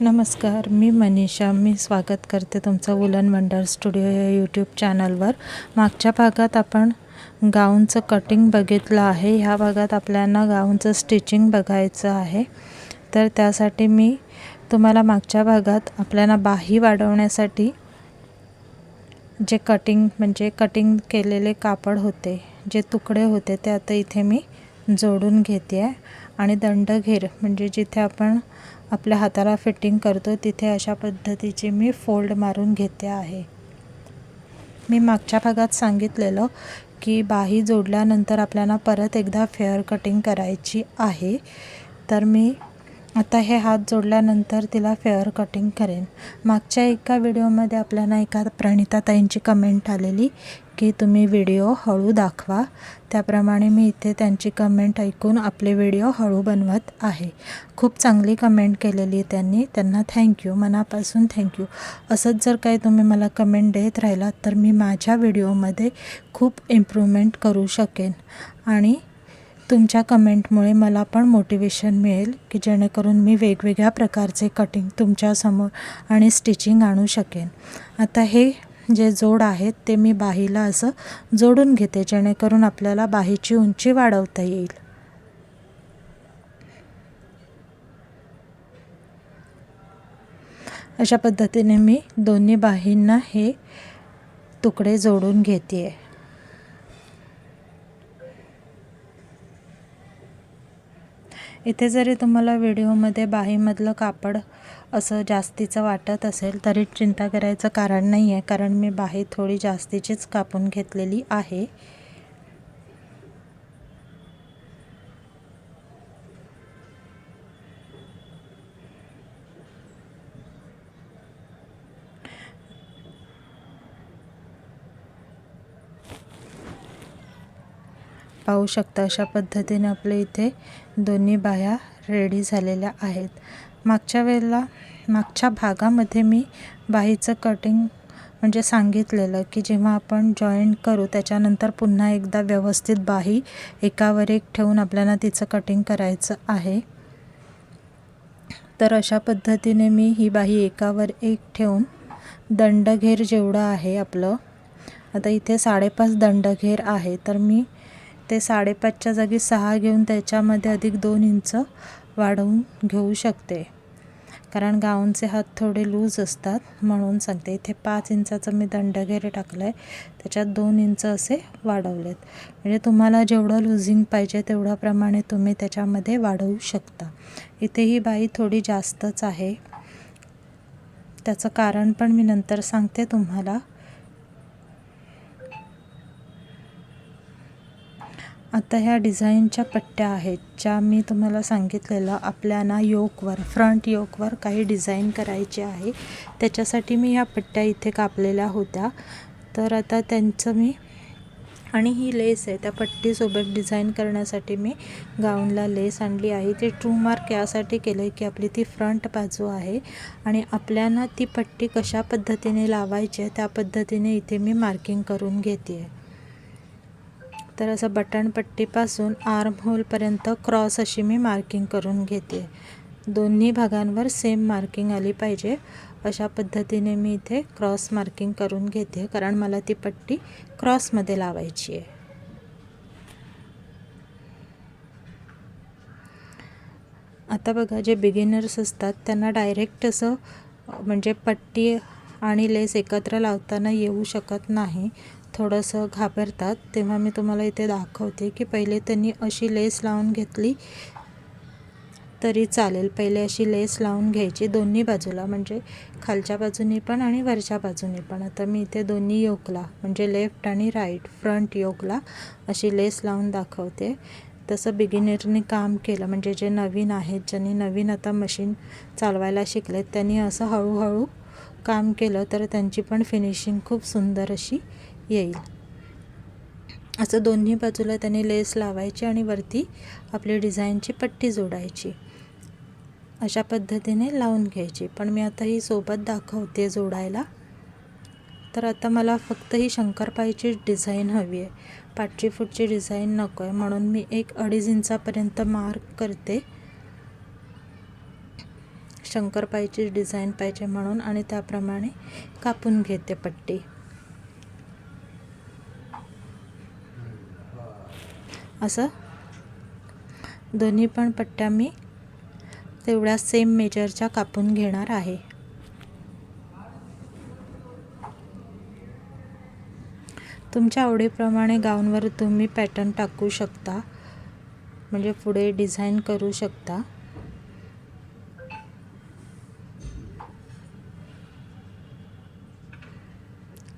नमस्कार, मी मनीषा. मी स्वागत करते तुमचं वुलन वंडर स्टुडिओ या यूट्यूब चॅनलवर. मागच्या भागात आपण गाऊनचं कटिंग बघितलं आहे. ह्या भागात आपल्याला गाऊनचं स्टिचिंग बघायचं आहे. तर त्यासाठी मी तुम्हाला मागच्या भागात आपल्याला बाही वाढवण्यासाठी जे कटिंग केलेले कापड होते, जे तुकडे होते, ते आता इथे मी जोडून घेते आहे. आणि दंडघेर म्हणजे जिथे आपण आपल्या हाताला फिटिंग करतो तिथे अशा पद्धतीचे मी फोल्ड मारून घेते आहे. मी मागच्या भागात सांगितलेलं की बाही जोडल्यानंतर आपल्याला परत एकदा फेअर कटिंग करायची आहे. तर मी आता हे हात जोडल्यानंतर तिला फेअर कटिंग करेन. मागच्या एका व्हिडिओमध्ये आपल्याला एका प्रणिताताईंची कमेंट आलेली की तुम्ही व्हिडिओ हळू दाखवा. त्याप्रमाणे मी इथे त्यांची कमेंट ऐकून आपले व्हिडिओ हळू बनवत आहे. खूप चांगली कमेंट केलेली त्यांनी. त्यांना थँक्यू, मनापासून थँक्यू. असंच जर काही तुम्ही मला कमेंट देत राहिलात तर मी माझ्या व्हिडिओमध्ये खूप इम्प्रूव्हमेंट करू शकेन. आणि तुमच्या कमेंटमुळे मला पण मोटिवेशन मिळेल की जेणेकरून मी वेगवेगळ्या प्रकारचे कटिंग तुमच्यासमोर आणि स्टिचिंग आणू शकेन. आता हे जे जोड आहेत ते मी बाहीला असं जोडून घेते जेणेकरून आपल्याला बाहीची उंची वाढवता येईल. अशा पद्धतीने मी दोन्ही बाहींना हे तुकडे जोडून घेते आहे. इथे जरी तुम्हाला व्हिडिओमध्ये बाहीमधलं कापड असं जास्तीचं वाटत असेल तरी चिंता करायचं कारण नाही आहे, कारण मी बाही थोडी जास्तीचीच कापून घेतलेली आहे. पाहू शकता अशा पद्धतीने आपले इथे दोन्ही बाह्या रेडी झालेल्या आहेत. मागच्या भागामध्ये मी बाहीचं कटिंग म्हणजे सांगितलेलं की जेव्हा आपण जॉईंट करू त्याच्यानंतर पुन्हा एकदा व्यवस्थित बाही एकावर एक ठेवून आपल्याला तिचं कटिंग करायचं आहे. तर अशा पद्धतीने मी ही बाही एकावर एक ठेवून दंडघेर जेवढं आहे आपलं, आता इथे 5.5 दंडघेर आहे, तर मी ते 5.5च्या जागी 6 घेऊन त्याच्यामध्ये अधिक 2 इंच वाढवून घेऊ शकते. कारण गाऊनचे हात थोडे लूज असतात म्हणून सांगते. इथे 5 इंचाचं मी दंडघेर टाकलं आहे, त्याच्यात 2 इंच असे वाढवलेत. म्हणजे तुम्हाला जेवढं लूजिंग पाहिजे तेवढ्याप्रमाणे तुम्ही त्याच्यामध्ये वाढवू शकता. इथे ही बाही थोडी जास्तच आहे, त्याचं कारण पण मी नंतर सांगते तुम्हाला. आता ह्या डिझाईनच्या पट्ट्या आहेत ज्या मी तुम्हाला सांगितलेलं आपल्याला योकवर, फ्रंट योकवर काही डिझाईन करायची आहे, त्याच्यासाठी मी ह्या पट्ट्या इथे कापलेल्या होत्या. तर आता त्यांचं मी आणि ही लेस आहे त्या पट्टीसोबत डिझाईन करण्यासाठी मी गाऊनला लेस आणली आहे. ते ट्रू मार्क यासाठी केलं आहे की आपली ती फ्रंट बाजू आहे आणि आपल्याला ती पट्टी कशा पद्धतीने लावायची आहे त्या पद्धतीने इथे मी मार्किंग करून घेते आहे. तर असं बटनपट्टीपासून आर्म होलपर्यंत क्रॉस अशी मी मार्किंग करून घेते. दोन्ही भागांवर सेम मार्किंग आली पाहिजे अशा पद्धतीने मी इथे क्रॉस मार्किंग करून घेते, कारण मला ती पट्टी क्रॉसमध्ये लावायची आहे. आता बघा, जे बिगिनर्स असतात त्यांना डायरेक्ट असं म्हणजे पट्टी आणि लेस एकत्र लावताना येऊ शकत नाही, थोडंसं घाबरतात. तेव्हा मी तुम्हाला इथे दाखवते की पहिले त्यांनी अशी लेस लावून घेतली तरी चालेल. पहिले अशी लेस लावून घ्यायची दोन्ही बाजूला, म्हणजे खालच्या बाजूनी पण आणि वरच्या बाजूनी पण. आता मी इथे दोन्ही योकला म्हणजे लेफ्ट आणि राईट फ्रंट योकला अशी लेस लावून दाखवते. तसं बिगिनरनी काम केलं म्हणजे जे नवीन आहेत, ज्यांनी नवीन आता मशीन चालवायला शिकलेत, त्यांनी असं हळूहळू काम केलं तर त्यांची पण फिनिशिंग खूप सुंदर अशी येईल. असं दोन्ही बाजूला त्यांनी लेस लावायची आणि वरती आपली डिझाईनची पट्टी जोडायची. अशा पद्धतीने लावून घ्यायची. पण मी आता ही सोबत दाखवते जोडायला. तर आता मला फक्त ही शंकरपाईची डिझाईन हवी आहे, पाठची फुटची डिझाईन नको आहे, म्हणून मी 1-2.5 इंचापर्यंत मार्क करते शंकरपाईची डिझाईन पाहिजे म्हणून आणि त्याप्रमाणे कापून घेते पट्टी। असं दोन्ही पण पट्ट्या मी तेवढ्या सेम मेजरच्या कापून घेणार आहे। तुमच्या आवडीप्रमाणे गाऊनवर तुम्ही पॅटर्न टाकू शकता, म्हणजे पुढे डिझाईन करू शकता।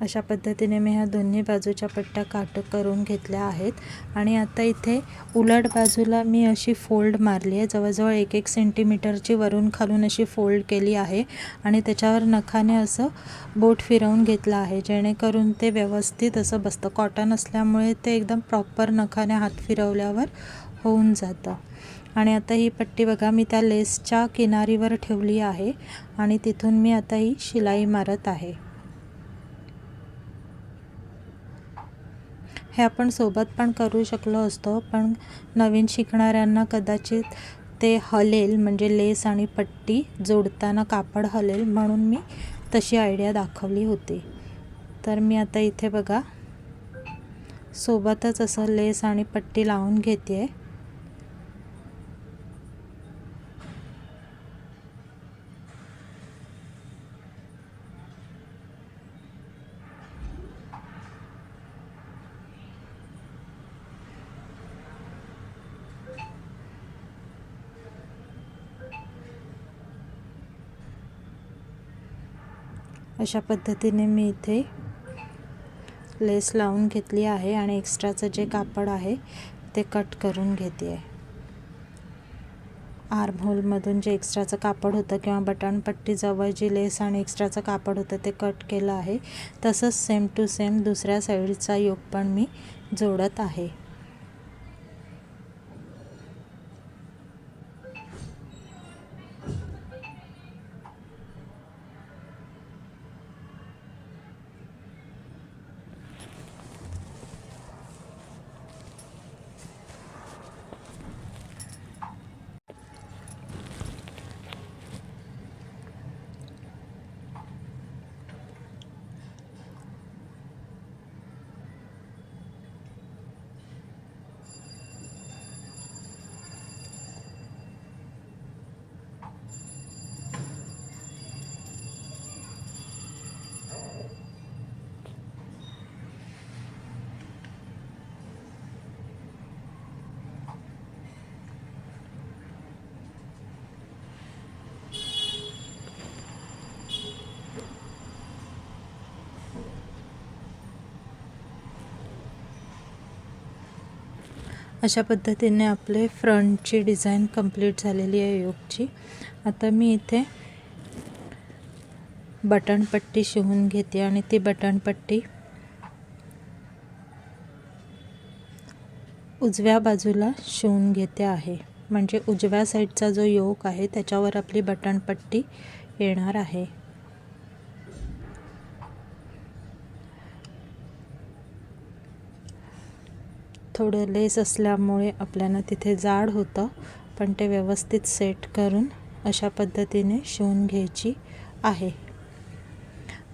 अशा पद्धतीने मी ह्या दोन्ही बाजूच्या पट्ट्या काट करून घेतल्या आहेत आणि आता इथे उलट बाजूला मी अशी फोल्ड मारली आहे, जवळजवळ 1-1 सेंटीमीटरची वरून खालून अशी फोल्ड केली आहे आणि त्याच्यावर नखाने असं बोट फिरवून घेतलं आहे, जेणेकरून ते व्यवस्थित असं बसतं। कॉटन असल्यामुळे ते एकदम प्रॉपर नखाने हात फिरवल्यावर होऊन जातं। आणि आता ही पट्टी बघा मी त्या लेसच्या किनारीवर ठेवली आहे आणि तिथून मी आता ही शिलाई मारत आहे। हे आपण सोबत पण करू शकलो असतो, पण नवीन शिकणाऱ्यांना कदाचित ते हलेल, म्हणजे लेस आणि पट्टी जोडताना कापड हलेल, म्हणून मी तशी आयडिया दाखवली होती। तर मी आता इथे बघा सोबतच असं लेस आणि पट्टी लावून घेते। अशा पद्धतीने मी इथे लेस लावून घेतली आहे आणि एक्स्ट्राचं जे कापड आहे ते कट करून घेते आहे। आर्म होलमधून जे एक्स्ट्राचं कापड होतं किंवा बटनपट्टीजवळ जी लेस आणि एक्स्ट्राचं कापड होतं ते कट केलं आहे। तसंच सेम टू सेम दुसऱ्या साईडचा योक पण मी जोडत आहे। अशा पद्धतीने आपले फ्रंटची डिझाईन कंप्लीट झालेली आहे योकची। आता मी इथे बटनपट्टी शिवून घेते आणि ती बटनपट्टी उजव्या बाजूला शिवून घेते आहे, म्हणजे उजव्या साईडचा जो योक आहे त्याच्यावर आपली बटनपट्टी येणार आहे। थोडं लेस असल्यामुळे आपल्याला तिथे जाड होतं, पण ते व्यवस्थित सेट करून अशा पद्धतीने शिवून घ्यायची आहे।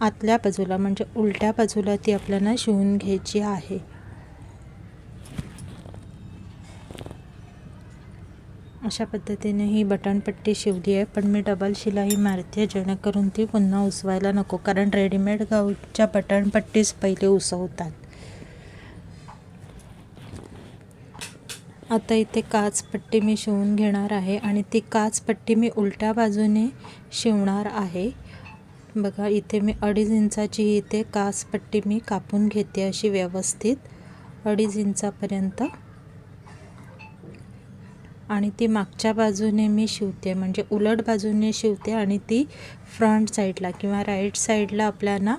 आतल्या बाजूला म्हणजे उलट्या बाजूला ती आपल्याला शिवून घ्यायची आहे। अशा पद्धतीने ही बटनपट्टी शिवली आहे, पण मी डबल शिलाई मारते जेणेकरून ती पुन्हा उसवायला नको, कारण रेडीमेड गाऊनच्या बटनपट्टीच पहिले उसवतात। आता इथे काचपट्टी मी शिवून घेणार आहे आणि ती काचपट्टी मी उलट्या बाजूने शिवणार आहे। बघा इथे मी 2.5 इंचाची इथे काचपट्टी मी कापून घेते अशी व्यवस्थित 2.5 इंचापर्यंत, आणि ती मागच्या बाजूने मी शिवते, म्हणजे उलट बाजूने शिवते आणि ती फ्रंट साईडला किंवा राईट साईडला आपल्याला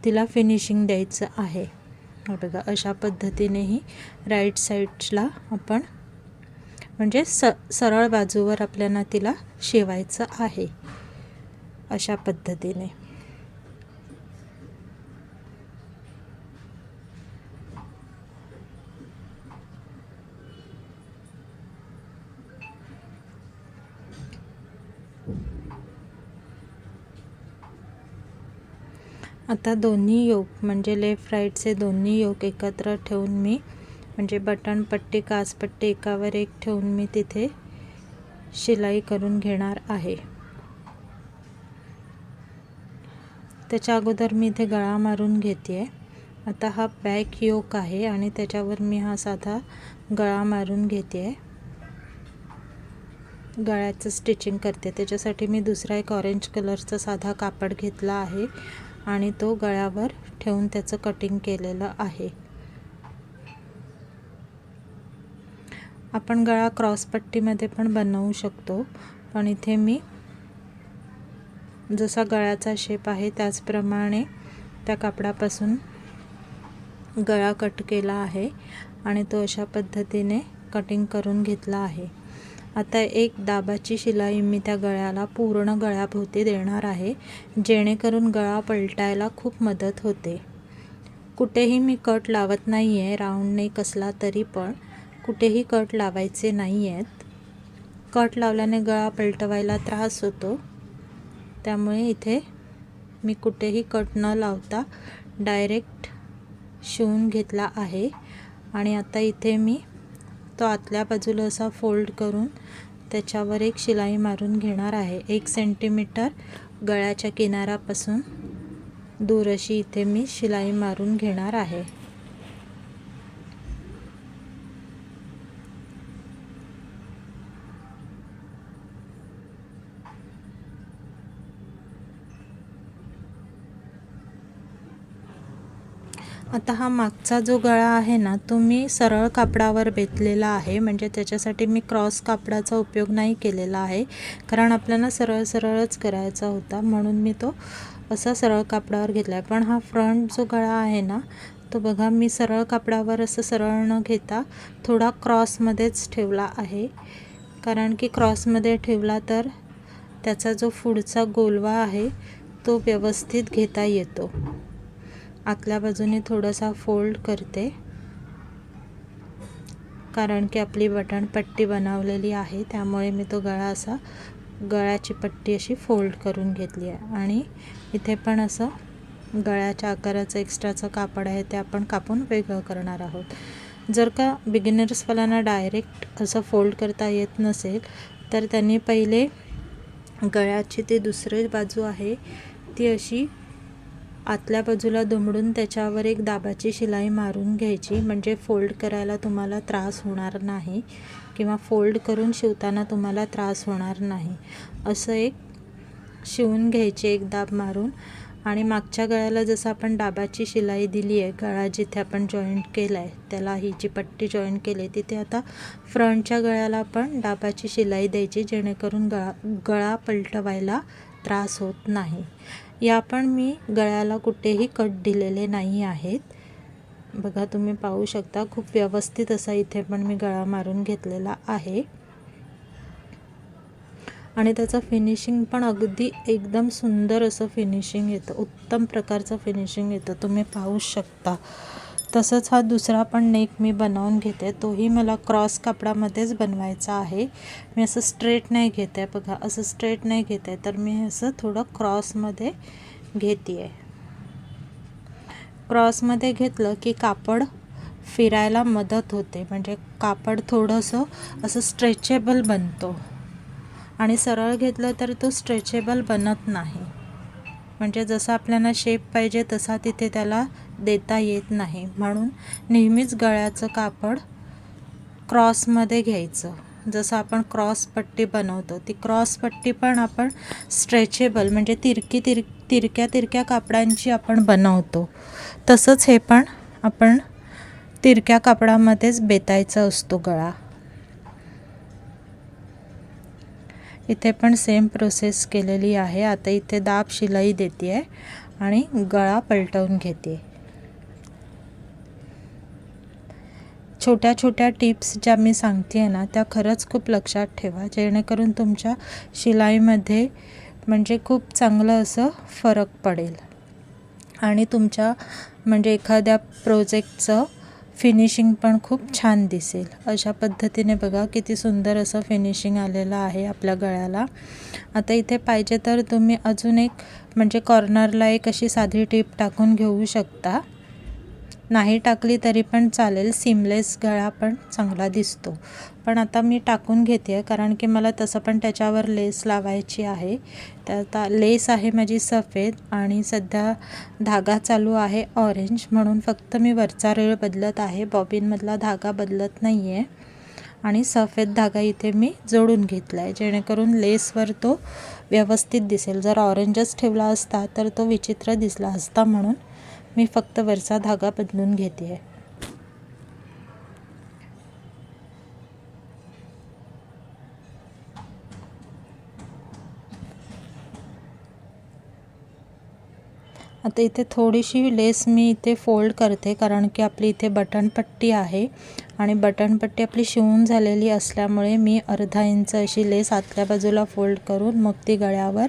तिला फिनिशिंग द्यायचं आहे। बघा अशा पद्धतीनेही राईट साईडला आपण म्हणजे सरळ बाजूवर आपल्याला तिला शिवायचं आहे अशा पद्धतीने। आता दोन्ही योक म्हणजे लेफ्ट राईटचे दोन्ही योक एकत्र ठेवून मी म्हणजे बटन पट्टी काचपट्टी एकावर एक ठेवून मी तिथे शिलाई करून घेणार आहे। त्याच्या अगोदर मी इथे गळा मारून घेते आहे। आता हा बॅक योक आहे आणि त्याच्यावर मी हा साधा गळा मारून घेते आहे। गळ्याचं स्टिचिंग करते। त्याच्यासाठी मी दुसरा एक ऑरेंज कलरचा साधा कापड घेतला आहे आणि तो गळ्यावर ठेवून त्याचं कटिंग केलेलं आहे। आपण गळा क्रॉस पट्टीमध्ये पण बनवू शकतो, पण इथे मी जसा गळ्याचा शेप आहे त्याचप्रमाणे त्या कापडापासून गळा कट केला आहे आणि तो अशा पद्धतीने कटिंग करून घेतला आहे। आता एक दाबाची शिलाई मी त्या गळ्याला पूर्ण गळ्याभोवती देणार आहे, जेणेकरून गळा पलटायला खूप मदत होते। कुठेही मी कट लावत नाही आहे, राऊंड नाही कसला तरी पण कुठेही कट लावायचे नाही आहेत। कट लावल्याने गळा पलटवायला त्रास होतो, त्यामुळे इथे मी कुठेही कट न लावता डायरेक्ट शिवून घेतला आहे। आणि आता इथे मी तो आतल्या बाजूला असा फोल्ड करून त्याच्यावर एक शिलाई मारून घेणार आहे। 1 सेंटीमीटर गळ्याच्या किनाऱ्यापासून दूर अशी इथे मी शिलाई मारून घेणार आहे। आता हा मागचा जो गळा आहे ना, तो मी सरळ कापडावर बेतलेला आहे, म्हणजे त्याच्यासाठी मी क्रॉस कापडाचा उपयोग नाही केलेला आहे, कारण आपल्याला सरळच करायचा होता, म्हणून मी तो असा सरळ कापडावर घेतला आहे। पण हा फ्रंट जो गळा आहे ना, तो बघा मी सरळ कापडावर असं सरळ न घेता थोडा क्रॉसमध्येच ठेवला आहे, कारण की क्रॉसमध्ये ठेवला तर त्याचा जो पुढचा गोलवा आहे तो व्यवस्थित घेता येतो। आतल्या बाजूने थोडासा फोल्ड करते, कारण की आपली बटन पट्टी बनवलेली आहे, त्यामुळे मी तो गळा असा गळ्याची पट्टी अशी फोल्ड करून घेतली आहे। आणि इथे पण असं गळ्याच्या आकाराचं एक्स्ट्राचं कापड आहे ते आपण कापून वेगळं करणार आहोत। जर का बिगिनर्सवाल्यांना डायरेक्ट असं फोल्ड करता येत नसेल तर त्यांनी पहिले गळ्याची ती दुसरी बाजू आहे ती अशी आतल्या बाजूला दुमडून त्याच्यावर एक दाबाची शिलाई मारून घ्यायची, म्हणजे फोल्ड करायला तुम्हाला त्रास होणार नाही किंवा फोल्ड करून शिवताना तुम्हाला त्रास होणार नाही। असं एक शिवून घ्यायचे एक दाब मारून। आणि मागच्या गळ्याला जसं आपण दाबाची शिलाई दिली आहे, गळा जिथे आपण जॉईंट केला आहे त्याला ही जी पट्टी जॉईंट केली तिथे आता फ्रंटच्या गळ्याला पण दाबाची शिलाई द्यायची, जेणेकरून गळा पलटवायला त्रास होत नाही। या पण मी गळ्याला कुठेही कट दिलेले नाही आहेत, बघा तुम्ही पाहू शकता खूप व्यवस्थित असा इथे पण मी गळा मारून घेतलेला आहे। आणि त्याचं फिनिशिंग पण अगदी एकदम सुंदर असं फिनिशिंग येतं, उत्तम प्रकारचं फिनिशिंग येतं, तुम्ही पाहू शकता। तसंच हा दुसरा पण नेक मी बनवून घेते, तोही मला क्रॉस कापडामध्येच बनवायचा आहे। मी असं स्ट्रेट नाही घेते आहे, बघा असं स्ट्रेट नाही घेते आहे, तर मी असं थोडं क्रॉसमध्ये घेते आहे। क्रॉसमध्ये घेतलं की कापड फिरायला मदत होते, म्हणजे कापड थोडंसं असं स्ट्रेचेबल बनतो। आणि सरळ घेतलं तर तो स्ट्रेचेबल बनत नाही, म्हणजे जसा आपल्याला शेप पाहिजे तसा तिथे त्याला देता येत नाही। म्हणून नेहमीच गळ्याचं कापड क्रॉसमध्ये घ्यायचं। जसं आपण क्रॉस पट्टी बनवतो ती क्रॉस पट्टी पण आपण स्ट्रेचेबल म्हणजे तिरक्या कापडांची आपण बनवतो, तसंच हे पण आपण तिरक्या कापडामध्येच बेतायचा असतो गळा। इथे पण सेम प्रोसेस केलेली आहे। आता इथे दाब शिलाई देते आहे आणि गळा पलटवून घेते। छोट्या छोट्या टिप्स ज्या मी सांगते आहे ना, त्या खरंच खूप लक्षात ठेवा, जेणेकरून तुमच्या शिलाईमध्ये म्हणजे खूप चांगलं असं फरक पडेल आणि तुमच्या म्हणजे एखाद्या प्रोजेक्टचं फिनिशिंग पण खूप छान दिसेल। अशा पद्धतीने बघा किती सुंदर असं फिनिशिंग आलेलं आहे आपल्या गळ्याला। आता इथे पाहिजे तर तुम्ही अजून एक म्हणजे कॉर्नरला एक अशी साधी टिप टाकून घेऊ शकता, नाही टाकली तरी पण चालेल, सीमलेस गळा पण चांगला दिसतो। पण आता मी टाकून घेते कारण की मला तसं पण त्याच्यावर लेस लावायची आहे। तर आता लेस आहे माझी सफेद आणि सध्या धागा चालू आहे ऑरेंज, म्हणून फक्त मी वरचा रेळ बदलत आहे, बॉबिनमधला धागा बदलत नाही आहे। आणि सफेद धागा इथे मी जोडून घेतला आहे जेणेकरून लेसवर तो व्यवस्थित दिसेल। जर ऑरेंजच ठेवला असता तर तो विचित्र दिसला असता, म्हणून मी फक्त वरचा धागा बदलून घेते आहे। आता इथे थोडीशी लेस मी इथे फोल्ड करते कारण की आपली इथे बटनपट्टी आहे आणि बटनपट्टी आपली शिवून झालेली असल्यामुळे मी अर्धा इंच अशी लेस आतल्या बाजूला फोल्ड करून मग ती गळ्यावर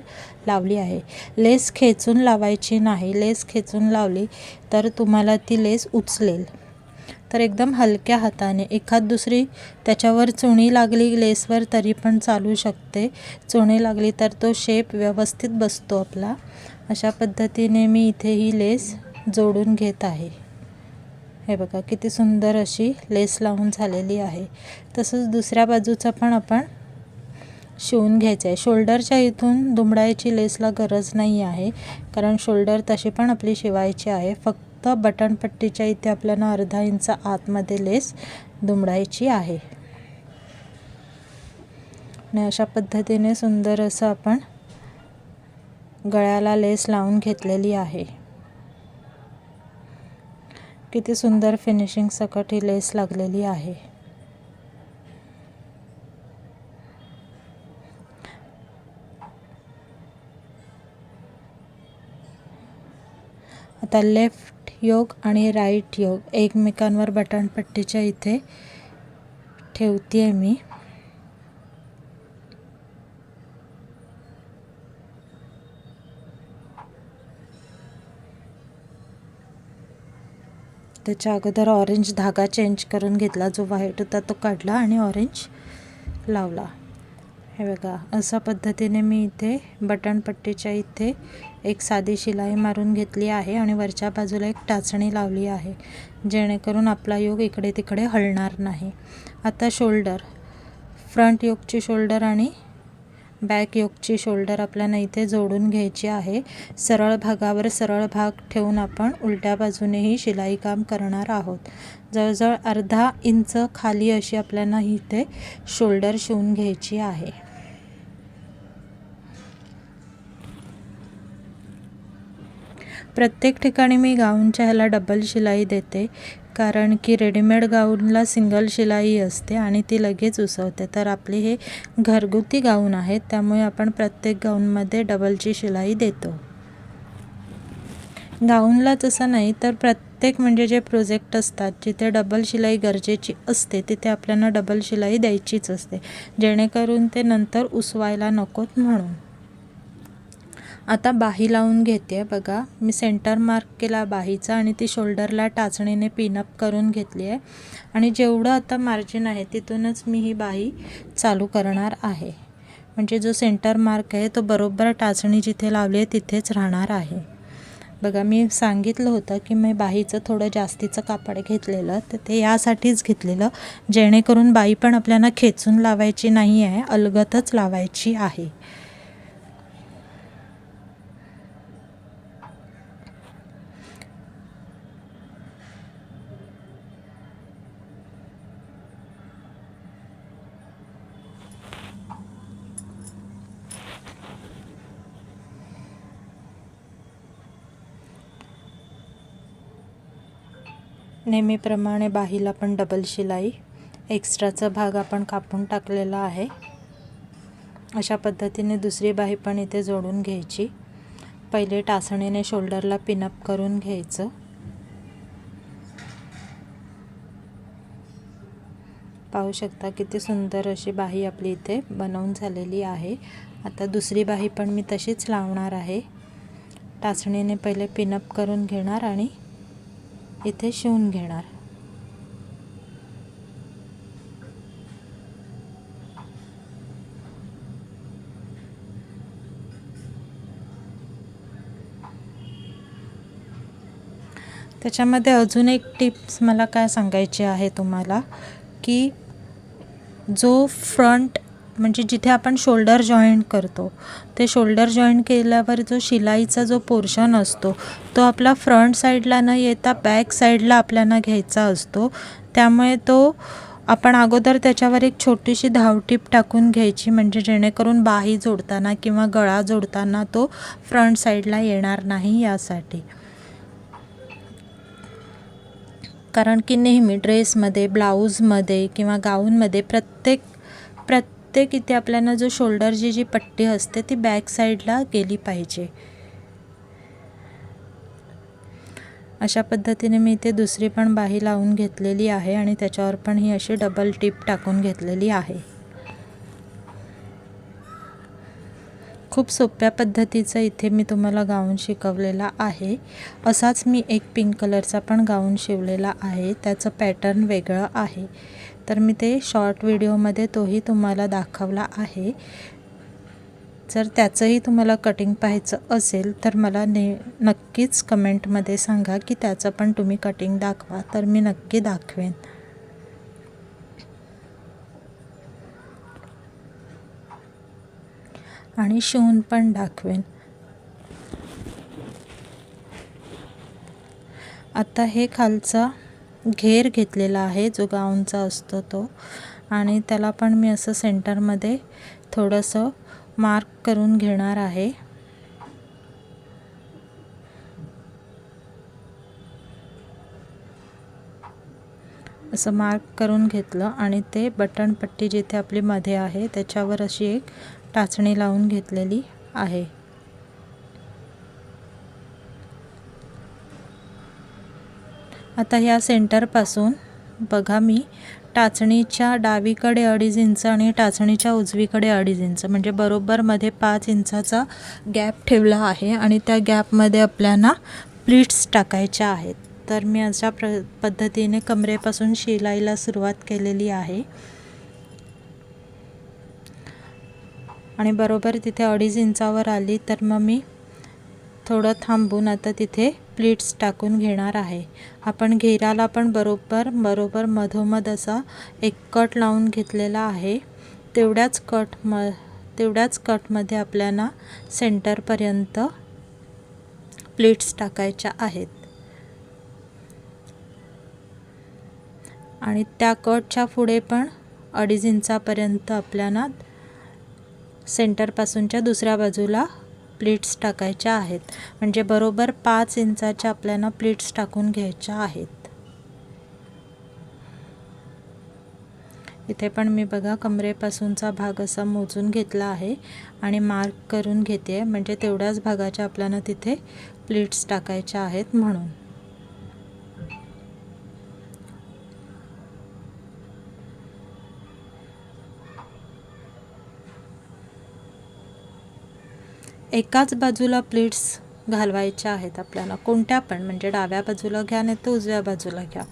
लावली आहे। लेस खेचून लावायची नाही, लेस खेचून लावली तर तुम्हाला ती लेस उचलेल। तर एकदम हलक्या हाताने एखाद दुसरी त्याच्यावर चुणी लागली लेसवर तरी पण चालू शकते, चुणी लागली तर तो शेप व्यवस्थित बसतो आपला। अशा पद्धतीने मी इथे ही लेस जोडून घेत आहे। हे बघा किती सुंदर अशी लेस लावून झालेली आहे। तसंच दुसऱ्या बाजूचं पण आपण शिवून घ्यायचं आहे। शोल्डरच्या इथून दुमडायची लेसला गरज नाही आहे कारण शोल्डर तशी पण आपली शिवायची आहे, फक्त बटनपट्टीच्या इथे आपल्याला अर्धा इंच आतमध्ये लेस दुमडायची आहे। आणि अशा पद्धतीने सुंदर असं आपण गळ्याला लेस लावून घेतलेली आहे। किती सुंदर फिनिशिंग सकट ही लेस लागलेली आहे। आता लेफ्ट योक आणि राईट योक एकमेकांवर बटनपट्टीच्या इथे ठेवते आहे मी। त्याच्या अगोदर ऑरेंज धागा चेंज करून घेतला, जो व्हाईट होता तो काढला आणि ऑरेंज लावला। हे बघा अशा पद्धतीने मी इथे बटनपट्टीच्या इथे एक साधी शिलाई मारून घेतली आहे आणि वरच्या बाजूला एक टाचणी लावली आहे जेणेकरून आपला योक इकडे तिकडे हलणार नाही। आता शोल्डर, फ्रंट योकची शोल्डर आणि बॅक योकची शोल्डर आपल्याला इथे जोडून घ्यायची आहे। सरळ भागावर सरळ भाग ठेवून आपण उलट्या बाजूनेही शिलाई काम करणार आहोत। जवळजवळ अर्धा इंच खाली अशी आपल्याला इथे शोल्डर शिवून घ्यायची आहे। प्रत्येक ठिकाणी मी गाऊनच्या ह्याला डबल शिलाई देते कारण की रेडीमेड गाऊनला सिंगल शिलाई असते आणि ती लगेच उसवते। तर आपले हे घरगुती गाऊन आहेत त्यामुळे आपण प्रत्येक गाऊनमध्ये डबलची शिलाई देतो। गाऊनलाच असं नाही तर प्रत्येक म्हणजे जे प्रोजेक्ट असतात जिथे डबल शिलाई गरजेची असते तिथे आपल्याला डबल शिलाई द्यायचीच असते जेणेकरून ते नंतर उसवायला नकोत म्हणून। आता बाही लावून घेते बघा, मी सेंटर मार्क केला बाहीचा आणि ती शोल्डरला टाचणीने पिनअप करून घेतली आहे आणि जेवढं आता मार्जिन आहे तिथूनच मी ही बाही चालू करणार आहे। म्हणजे जो सेंटर मार्क आहे तो बरोबर टाचणी जिथे लावली आहे तिथेच राहणार आहे। बघा मी सांगितलं होतं की मी बाहीचं थोडं जास्तीचं कापड घेतलेलं, तर ते यासाठीच घेतलेलं जेणेकरून बाही पण आपल्याला खेचून लावायची नाही आहे, अलगतच लावायची आहे। नेहमीप्रमाणे बाहीला पण डबल शिलाई, एक्स्ट्राचा भाग आपण कापून टाकलेला आहे। अशा पद्धतीने दुसरी बाही पण इथे जोडून घ्यायची। पहिले टाचणीने शोल्डरला पिनअप करून घ्यायचं। पाहू शकता किती सुंदर अशी बाही आपली इथे बनवून झालेली आहे। आता दुसरी बाही पण मी तशीच लावणार आहे। टाचणीने पहिले पिनअप करून घेणार आणि इथे शिवून घेणार। त्याच्यामध्ये अजून एक टिप्स मला काय सांगायची आहे तुम्हाला, की जो फ्रंट म्हणजे जिथे आपण शोल्डर जॉईंट करतो, ते शोल्डर जॉईंट केल्यावर जो शिलाईचा जो पोर्शन असतो तो आपला फ्रंट साईडला न येता बॅक साईडला आपल्याला घ्यायचा असतो. त्यामुळे तो आपण अगोदर त्याच्यावर एक छोटीशी धावटीप टाकून घ्यायची, म्हणजे जेणेकरून बाही जोडताना किंवा गळा जोडताना तो फ्रंट साईडला येणार नाही यासाठी. कारण की नेहमी ड्रेसमध्ये, ब्लाऊजमध्ये किंवा गाऊनमध्ये प्रत्येक इथे आपल्याला जो शोल्डरची जी पट्टी असते ती बॅक साईडला गेली पाहिजे. अशा पद्धतीने मी इथे दुसरी पण बाही लावून घेतलेली आहे आणि त्याच्यावर पण ही अशी डबल टिप टाकून घेतलेली आहे. खूप सोप्या पद्धतीचं इथे मी तुम्हाला गाऊन शिकवलेला आहे. असाच मी एक पिंक कलरचा पण गाऊन शिवलेला आहे, त्याचं पॅटर्न वेगळं आहे. तर मी ते शॉर्ट व्हिडिओमध्ये तोही तुम्हाला दाखवला आहे. जर त्याचंही तुम्हाला कटिंग पाहायचं असेल तर मला नक्कीच कमेंटमध्ये सांगा की त्याचं पण तुम्ही कटिंग दाखवा, तर मी नक्की दाखवेन. आणि शिवून पण दाखवेन. आता हे खालचा घेर घेतलेला आहे जो गाऊनचा असतो तो, आणि त्याला पण मी असं सेंटरमध्ये थोडंसं मार्क करून घेणार आहे. असं मार्क करून घेतलं आणि ते बटन पट्टी जिथे आपली मध्ये आहे त्याच्यावर अशी एक टाचणी लावून घेतलेली आहे. आता ह्या सेंटरपासून बघा, मी टाचणीच्या डावीकडे 2.5 इंच आणि टाचणीच्या उजवीकडे 2.5 इंच म्हणजे बरोबर मध्ये 5 इंचाचा गॅप ठेवला आहे आणि त्या गॅपमध्ये आपल्याला प्लीट्स टाकायच्या आहेत. तर मी अशा पद्धतीने कमरेपासून शिलाईला सुरुवात केलेली आहे आणि बरोबर तिथे 2.5 इंचावर आली तर मग मी थोडं थांबून आता तिथे प्लीट्स टाकून घेणार आहे. आपण घेराला पण बरोबर मधोमध असा एक कट लावून घेतलेला आहे. तेवढ्याच कटमध्ये आपल्याला सेंटरपर्यंत प्लीट्स टाकायच्या आहेत आणि त्या कटच्या पुढे पण 2.5 इंचापर्यंत आपल्याला सेंटरपासूनच्या दुसऱ्या बाजूला प्लीट्स टाकायच्या आहेत. म्हणजे बरोबर 5 इंचाच्या आपल्याला प्लीट्स टाकून घ्यायच्या आहेत. इथे पण मी बघा कमरेपासूनचा भाग असा मोजून घेतला आहे आणि मार्क करून घेते, म्हणजे तेवढ्याच भागाच्या आपल्याला तिथे प्लीट्स टाकायच्या आहेत म्हणून. एकाच बाजूला प्लीट्स घालवायच्या आहेत आपल्याला, कोणत्या पण, म्हणजे डाव्या बाजूला घ्या नाही तर उजव्या बाजूला घ्या,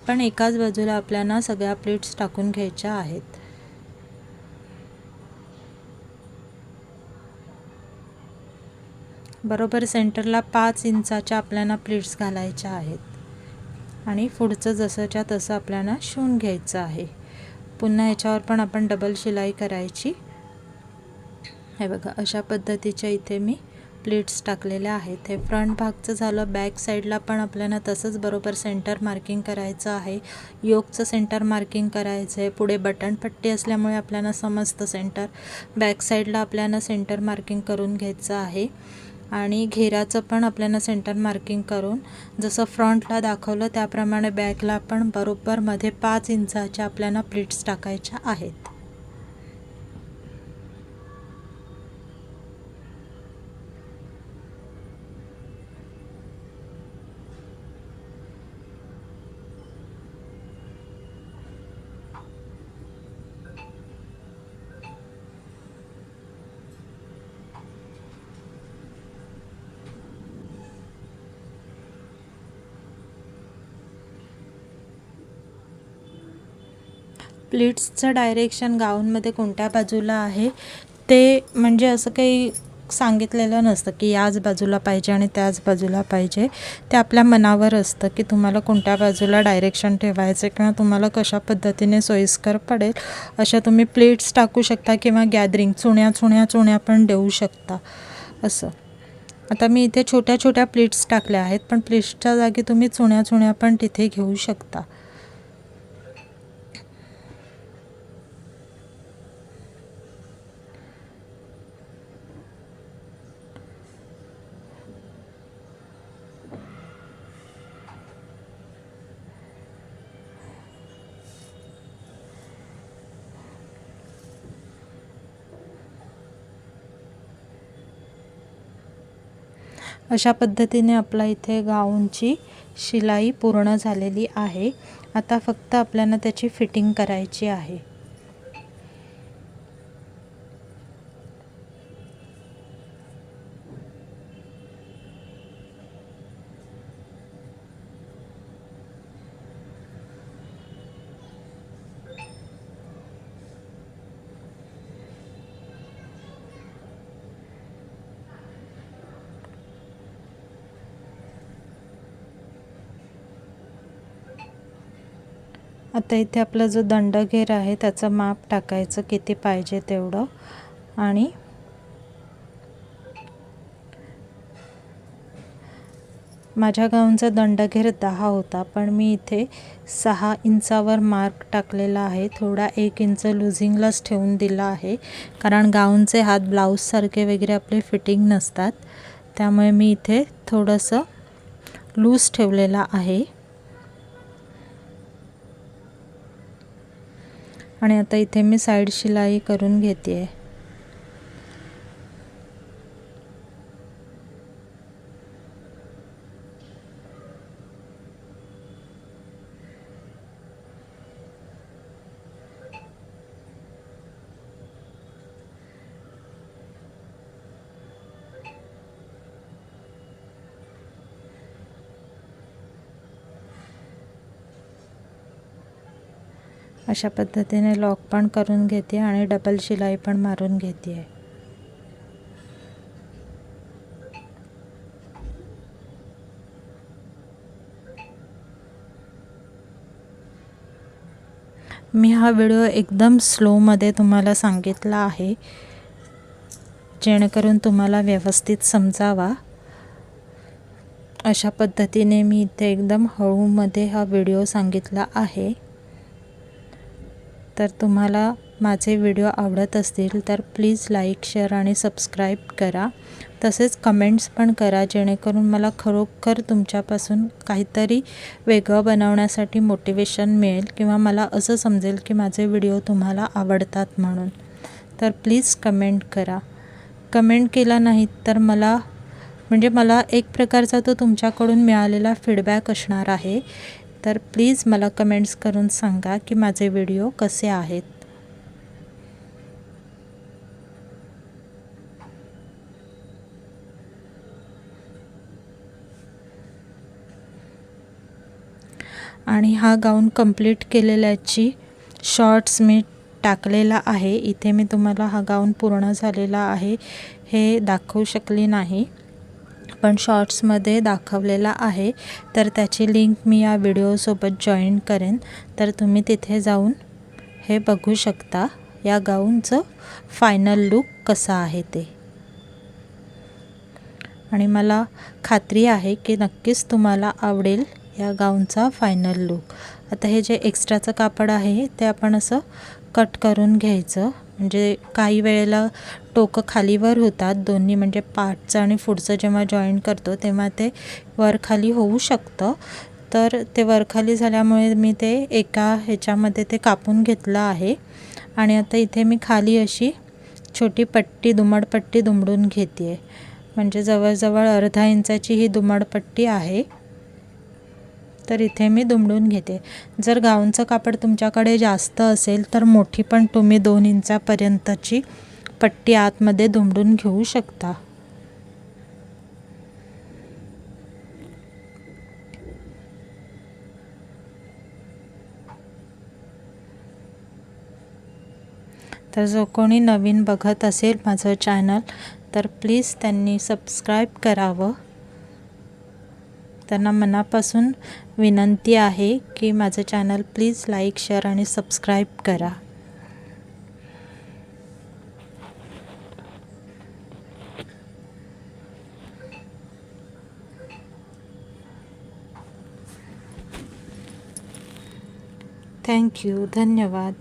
पण एकाच बाजूला आपल्याला सगळ्या प्लीट्स टाकून घ्यायच्या आहेत. बरोबर सेंटरला 5 इंचाच्या आपल्याला प्लीट्स घालायच्या आहेत आणि पुढचं जसंच्या तसं आपल्याला शिवून घ्यायचं आहे. पुन्हा याच्यावर पण आपण डबल शिलाई करायची. हे बघा अशा पद्धतीच्या इथे मी प्लीट्स टाकलेल्या आहेत. हे फ्रंट भागचं झालं. बॅक साईडला पण आपल्याला तसंच बरोबर सेंटर मार्किंग करायचं आहे. योकचं सेंटर मार्किंग करायचं आहे. पुढे बटन पट्टी असल्यामुळे आपल्याला समजतं सेंटर. बॅक साईडला आपल्याला सेंटर मार्किंग करून घ्यायचं आहे आणि घेराचं पण आपल्याला सेंटर मार्किंग करून जसं फ्रंटला दाखवलं त्याप्रमाणे बॅकला पण बरोबर मध्ये 5 इंचाच्या आपल्याला प्लीट्स टाकायच्या आहेत. प्लीट्सचं डायरेक्शन गाऊनमध्ये कोणत्या बाजूला आहे ते म्हणजे असं काही सांगितलेलं नसतं की याच बाजूला पाहिजे आणि त्याच बाजूला पाहिजे. ते आपल्या मनावर असतं की तुम्हाला कोणत्या बाजूला डायरेक्शन ठेवायचं किंवा तुम्हाला कशा पद्धतीने सोयीस्कर पडेल अशा तुम्ही प्लेट्स टाकू शकता किंवा गॅदरिंग चुण्या पण देऊ शकता असं. आता मी इथे छोट्या छोट्या प्लेट्स टाकल्या आहेत, पण प्लेट्सच्या जागी तुम्ही चुण्या पण तिथे घेऊ शकता. अशा पद्धतीने आपला इथे गाऊनची शिलाई पूर्ण झालेली आहे. आता फक्त आपल्याला त्याची फिटिंग करायची आहे. आता इथे आपला जो दंडघेर आहे त्याचं माप टाकायचं किती पाहिजे तेवढं. आणि माझ्या गाऊनचा दंडघेर 10 होता, पण मी इथे 6 इंचावर मार्क टाकलेला आहे. थोडा 1 इंच लुझिंगलाच ठेवून दिला आहे, कारण गाऊनचे हात ब्लाऊजसारखे वगैरे आपले फिटिंग नसतात. त्यामुळे मी इथे थोडंसं लूज ठेवलेला आहे. आणि आता इथे मी साईड शिलाई करून घेते आहे. अशा पद्धतीने लॉक पण करून घेते आणि डबल शिलाई पण मारून घेते आहे. मी हा व्हिडिओ एकदम स्लोमध्ये तुम्हाला सांगितला आहे, जेणेकरून तुम्हाला व्यवस्थित समजावा. अशा पद्धतीने मी इथे एकदम हळूमध्ये हा व्हिडिओ सांगितला आहे. तर तुम्हाला माझे व्हिडिओ आवडत असतील तर प्लीज लाईक, शेअर आणि सबस्क्राईब करा. तसेच कमेंट्स पण करा, जेणेकरून मला खरोखर तुमच्यापासून काहीतरी वेगळं बनवण्यासाठी मोटिवेशन मिळेल किंवा मला असं समजेल की माझे व्हिडिओ तुम्हाला आवडतात म्हणून. तर प्लीज कमेंट करा. कमेंट केला नाहीत तर मला एक प्रकारचा तो तुमच्याकडून मिळालेला फीडबॅक असणार आहे. तर प्लीज मला कमेंट्स करून सांगा की माझे व्हिडिओ कसे आहेत. आणि हा गाऊन कंप्लीट केलेल्याची शॉर्ट्स मी टाकलेला आहे. इथे मी तुम्हाला हा गाऊन पूर्ण झालेला आहे हे दाखवू शकली नाही, पण शॉर्ट्समध्ये दाखवलेला आहे. तर त्याची लिंक मी या व्हिडिओसोबत जॉईन करेन, तर तुम्ही तिथे जाऊन हे बघू शकता या गाऊनचं फायनल लूक कसा आहे ते. आणि मला खात्री आहे की नक्कीच तुम्हाला आवडेल या गाऊनचा फायनल लूक. आता हे जे एक्स्ट्राचं कापड आहे ते आपण असं कट करून घ्यायचं, म्हणजे काही वेळेला टोकं खालीवर होतात दोन्ही, म्हणजे पाठचं आणि पुढचं जेव्हा जॉईन करतो तेव्हा ते वरखाली होऊ शकतं. तर ते वरखाली झाल्यामुळे मी ते एका ह्याच्यामध्ये ते कापून घेतलं आहे. आणि आता इथे मी खाली अशी छोटी पट्टी, दुमडपट्टी दुमडून घेते आहे, म्हणजे जवळजवळ अर्धा इंचाची ही दुमडपट्टी आहे. तर इथे मी दुमडून घेते. जर गाऊनचं कापड तुमच्याकडे जास्त असेल तर मोठी पण तुम्ही 2 इंचापर्यंतची पट्टी आतमध्ये दुमडून घेऊ शकता. तर जो कोणी नवीन बघत असेल माझं चॅनल तर प्लीज त्यांनी सबस्क्राईब करावं. त्यांना मनापासून विनंती आहे की माझं चॅनल प्लीज लाईक, शेअर आणि सबस्क्राईब करा. थँक्यू. धन्यवाद.